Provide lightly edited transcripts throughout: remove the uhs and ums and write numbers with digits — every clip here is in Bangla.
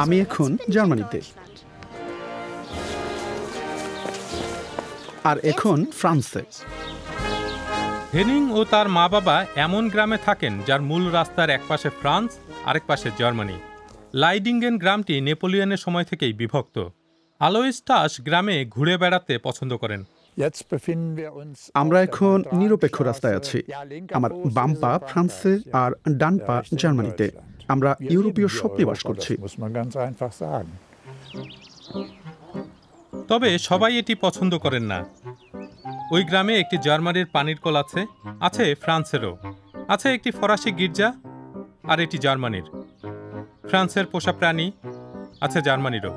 আমি এখন জার্মানিতে। আর এখন ফ্রান্সে। হেনিং ও তার মা বাবা এমন গ্রামে থাকেন যার মূল রাস্তার একপাশে ফ্রান্স, আরেক পাশে জার্মানি। লাইডিঙ্গেন গ্রামটি নেপোলিয়নের সময় থেকেই বিভক্ত। আলোইস টাস গ্রামে ঘুরে বেড়াতে পছন্দ করেন। আমরা এখন নিরপেক্ষ রাস্তায় আছি। আমার বাম পা ফ্রান্সে আর ডান পা জার্মানিতে। আমরা ইউরোপীয় স্বপ্নে বাস করছি। তবে সবাই এটি পছন্দ করেন না। ওই গ্রামে একটি জার্মানির পানির কল আছে, আছে ফ্রান্সেরও, আছে একটি ফরাসি গির্জা, আর এটি জার্মানির। ফ্রান্সের পোষা প্রাণী আছে জার্মানিরও।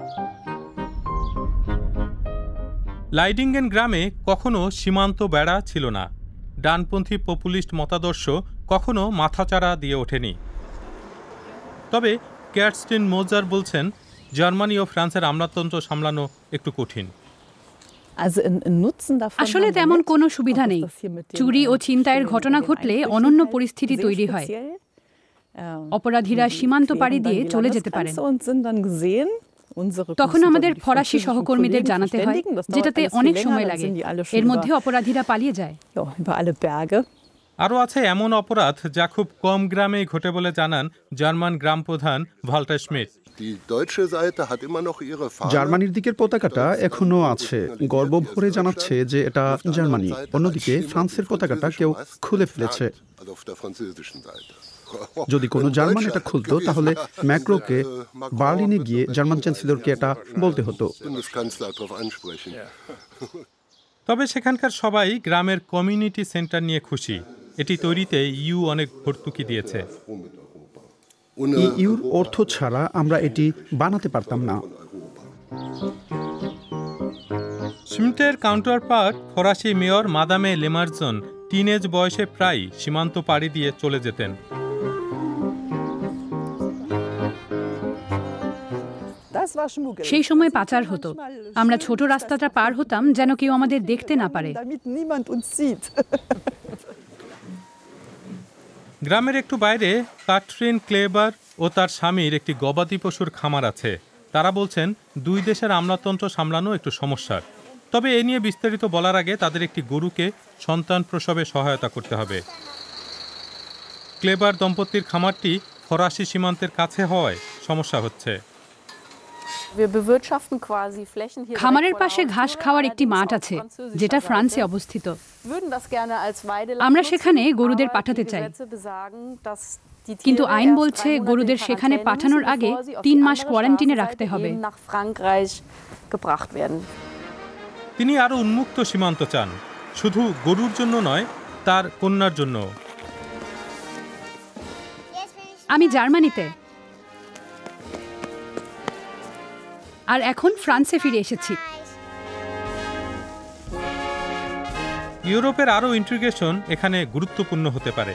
লাইডিঙ্গেন গ্রামে কখনো সীমান্ত বেড়া ছিল না। ডানপন্থী পপুলিস্ট মতাদর্শ কখনো মাথাচাড়া দিয়ে ওঠেনি। তবে ক্যাটস্টিন মোজার বলছেন, জার্মানি ও ফ্রান্সের আমলাতন্ত্র সামলানো একটু কঠিন। আসলে তেমন কোনো সুবিধা নেই। চুরি ও ছিনতাইয়ের ঘটনা ঘটলে অনন্য পরিস্থিতি তৈরি হয়। অপরাধীরা সীমান্ত পাড়ি দিয়ে চলে যেতে পারেন। তখন আমাদের ফরাসি সহকর্মীদের জানাতে হয়, যেটাতে অনেক সময় লাগে। এর মধ্যে অপরাধীরা পালিয়ে যায়। আরও আছে এমন অপরাধ যা খুব কম গ্রামেই ঘটে বলে জানান জার্মান গ্রাম প্রধান ভাল্টার স্মিট। জার্মানির দিকের পতাকাটা এখনো আছে, গর্ব ভরে জানাচ্ছে যে এটা জার্মানি। অন্যদিকে ফ্রান্সের পতাকাটা কেউ খুলে ফেলেছে। যদি কোনো জার্মান এটা খুলতো, তাহলে ম্যাক্রোকে বার্লিনে গিয়ে জার্মান চ্যান্সেলরকে এটা বলতে হতো। তবে সেখানকার সবাই গ্রামের কমিউনিটি সেন্টার নিয়ে খুশি। এটি তৈরিতে ইউ অনেক ভর্তুকি দিয়েছে। ইউর অর্থ ছাড়া আমরা এটি বানাতে পারতাম না। স্মিটের কাউন্টারপার্ট ফরাসি মেয়র মাদামে লেমারজন টিনেজ বয়সে প্রায় সীমান্ত পাড়ি দিয়ে চলে যেতেন। সেই সময় পাচার হতো। আমরা ছোট রাস্তাটা পার হতাম যেন কেউ আমাদের দেখতে না পারে। গ্রামের একটু বাইরে কাটরিন ক্লেবার ও তার স্বামীর একটি গবাদি পশুর খামার আছে। তারা বলছেন, দুই দেশের আমলাতন্ত্র সামলানো একটু সমস্যার। তবে এ নিয়ে বিস্তারিত বলার আগে তাদের একটি গরুকে সন্তান প্রসবে সহায়তা করতে হবে। ক্লেবার দম্পতির খামারটি ফরাসি সীমান্তের কাছে হওয়ায় সমস্যা হচ্ছে। খামারের পাশে ঘাস খাওয়ার একটি মাঠ আছে, যেটা ফ্রান্সে অবস্থিত। আমরা সেখানে গরুদের পাঠাতে চাই, কিন্তু আইন বলছে গরুদের সেখানে পাঠানোর আগে 3 মাস কোয়ারেন্টিনে রাখতে হবে। তিনি আরো উন্মুক্ত সীমান্ত চান, শুধু গরুর জন্য নয়, তার কন্যার জন্য। আমি জার্মানিতে, আর এখন ফ্রান্সে ফিরে এসেছি। ইউরোপের আরও ইন্টিগ্রেশন এখানে গুরুত্বপূর্ণ হতে পারে।